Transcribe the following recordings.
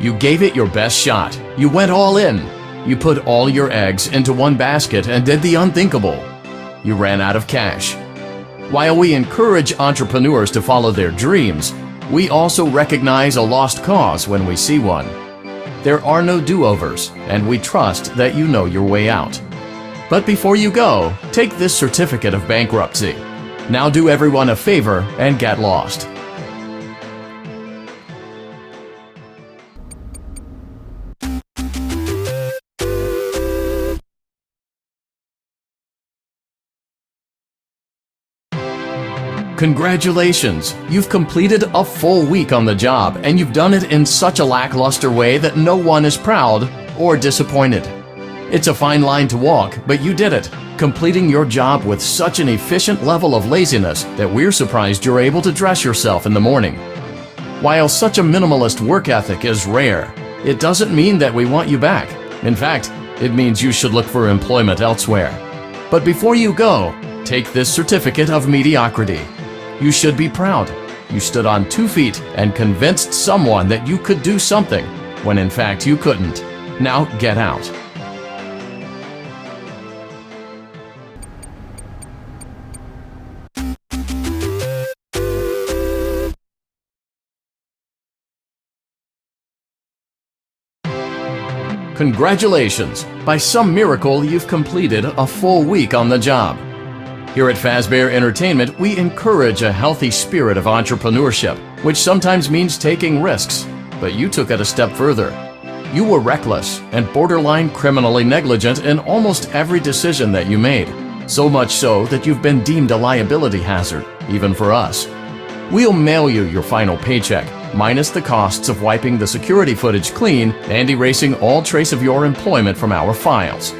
You gave it your best shot. You went all in. You put all your eggs into one basket and did the unthinkable. You ran out of cash. While we encourage entrepreneurs to follow their dreams, we also recognize a lost cause when we see one. There are no do-overs, and we trust that you know your way out. But before you go, take this certificate of bankruptcy. Now do everyone a favor and get lost. Congratulations! You've completed a full week on the job, and you've done it in such a lackluster way that no one is proud or disappointed. It's a fine line to walk, but you did it, completing your job with such an efficient level of laziness that we're surprised you're able to dress yourself in the morning. While such a minimalist work ethic is rare, it doesn't mean that we want you back. In fact, it means you should look for employment elsewhere. But before you go, take this certificate of mediocrity. You should be proud. You stood on 2 feet and convinced someone that you could do something when in fact you couldn't. Now get out. Congratulations! By some miracle, you've completed a full week on the job. Here at Fazbear Entertainment, we encourage a healthy spirit of entrepreneurship, which sometimes means taking risks, but you took it a step further. You were reckless and borderline criminally negligent in almost every decision that you made, so much so that you've been deemed a liability hazard, even for us. We'll mail you your final paycheck, minus the costs of wiping the security footage clean and erasing all trace of your employment from our files.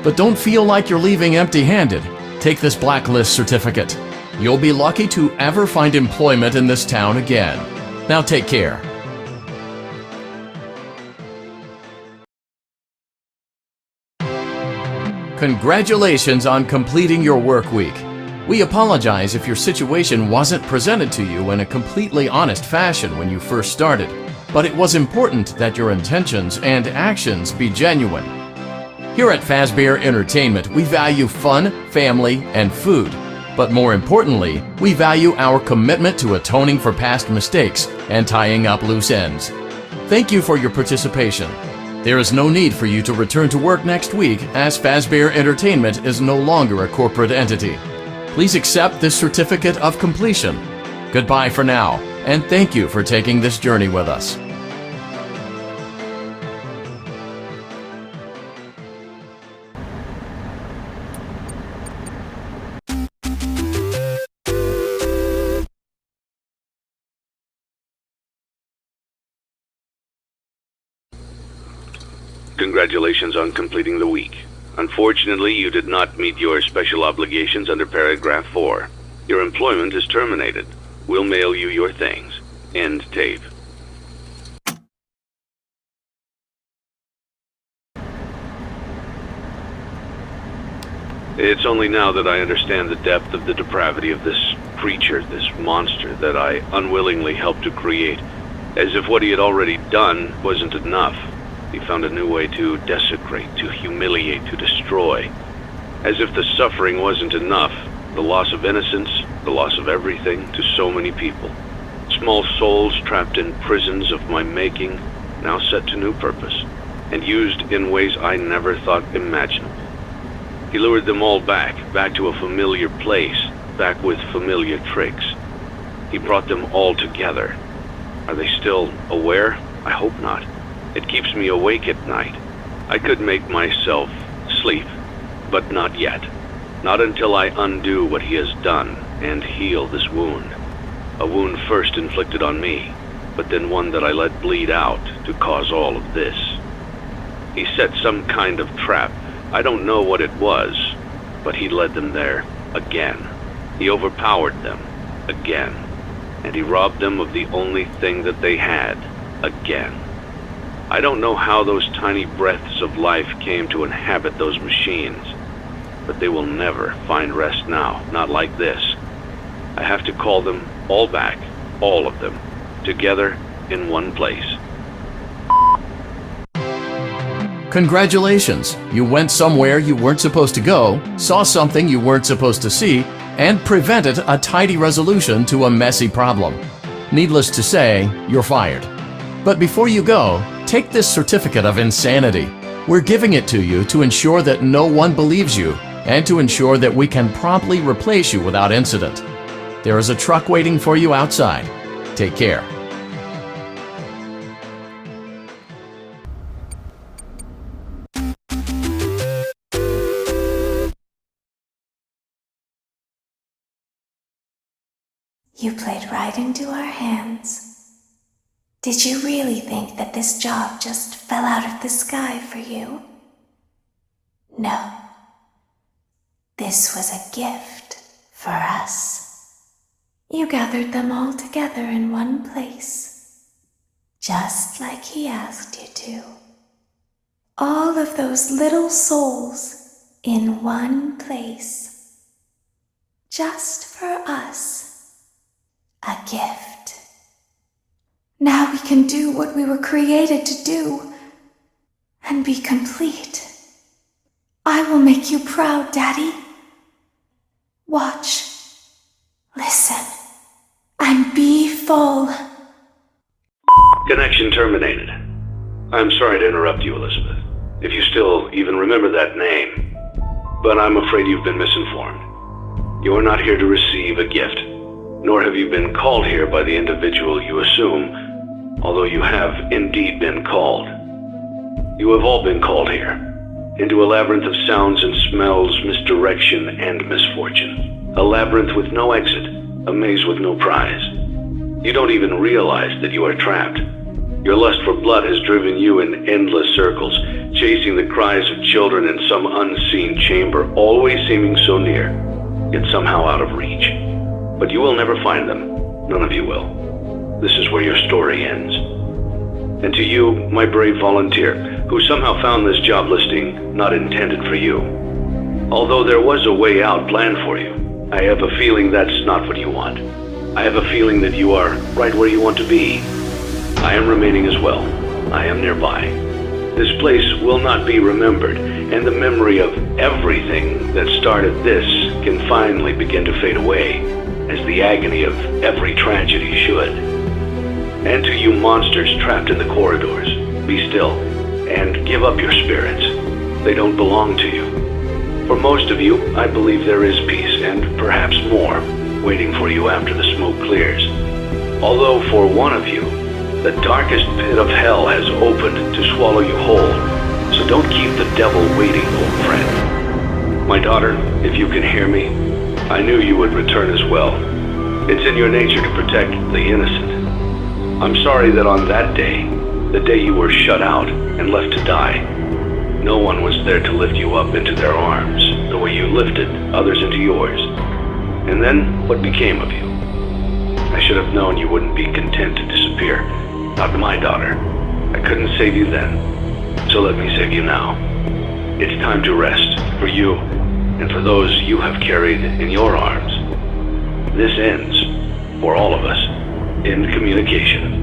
But don't feel like you're leaving empty-handed. Take this blacklist certificate. You'll be lucky to ever find employment in this town again. Now take care. Congratulations on completing your work week. We apologize if your situation wasn't presented to you in a completely honest fashion when you first started, but it was important that your intentions and actions be genuine. Here at Fazbear Entertainment, we value fun, family, and food. But more importantly, we value our commitment to atoning for past mistakes and tying up loose ends. Thank you for your participation. There is no need for you to return to work next week, as Fazbear Entertainment is no longer a corporate entity. Please accept this certificate of completion. Goodbye for now, and thank you for taking this journey with us. Congratulations on completing the week. Unfortunately, you did not meet your special obligations under paragraph 4. Your employment is terminated. We'll mail you your things. End tape. It's only now that I understand the depth of the depravity of this creature, this monster that I unwillingly helped to create, as if what he had already done wasn't enough. He found a new way to desecrate, to humiliate, to destroy. As if the suffering wasn't enough, the loss of innocence, the loss of everything to so many people. Small souls trapped in prisons of my making, now set to new purpose, and used in ways I never thought imaginable. He lured them all back to a familiar place, back with familiar tricks. He brought them all together. Are they still aware? I hope not. It keeps me awake at night. I could make myself sleep, but not yet. Not until I undo what he has done and heal this wound. A wound first inflicted on me, but then one that I let bleed out to cause all of this. He set some kind of trap. I don't know what it was, but he led them there again. He overpowered them again, and he robbed them of the only thing that they had again. I don't know how those tiny breaths of life came to inhabit those machines, but they will never find rest now, not like this. I have to call them all back, all of them, together in one place. Congratulations! You went somewhere you weren't supposed to go, saw something you weren't supposed to see, and prevented a tidy resolution to a messy problem. Needless to say, you're fired. But before you go, take this certificate of insanity. We're giving it to you to ensure that no one believes you and to ensure that we can promptly replace you without incident. There is a truck waiting for you outside. Take care. You played right into our hands. Did you really think that this job just fell out of the sky for you? No. This was a gift for us. You gathered them all together in one place, just like he asked you to. All of those little souls in one place, just for us. A gift. Now we can do what we were created to do and be complete. I will make you proud, Daddy. Watch, listen, and be full. Connection terminated. I'm sorry to interrupt you, Elizabeth, if you still even remember that name, but I'm afraid you've been misinformed. You are not here to receive a gift, nor have you been called here by the individual you assume, although you have indeed been called. You have all been called here, into a labyrinth of sounds and smells, misdirection and misfortune. A labyrinth with no exit, a maze with no prize. You don't even realize that you are trapped. Your lust for blood has driven you in endless circles, chasing the cries of children in some unseen chamber, always seeming so near, yet somehow out of reach. But you will never find them. None of you will. This is where your story ends. And to you, my brave volunteer, who somehow found this job listing not intended for you. Although there was a way out planned for you, I have a feeling that's not what you want. I have a feeling that you are right where you want to be. I am remaining as well. I am nearby. This place will not be remembered, and the memory of everything that started this can finally begin to fade away, as the agony of every tragedy should. And to you monsters trapped in the corridors, be still, and give up your spirits. They don't belong to you. For most of you, I believe there is peace, and perhaps more, waiting for you after the smoke clears. Although for one of you, the darkest pit of hell has opened to swallow you whole, so don't keep the devil waiting, old friend. My daughter, if you can hear me, I knew you would return as well. It's in your nature to protect the innocent. I'm sorry that on that day, the day you were shut out and left to die, no one was there to lift you up into their arms, the way you lifted others into yours. And then, what became of you? I should have known you wouldn't be content to disappear. Not my daughter. I couldn't save you then, so let me save you now. It's time to rest, for you, and for those you have carried in your arms. This ends, for all of us, in communication.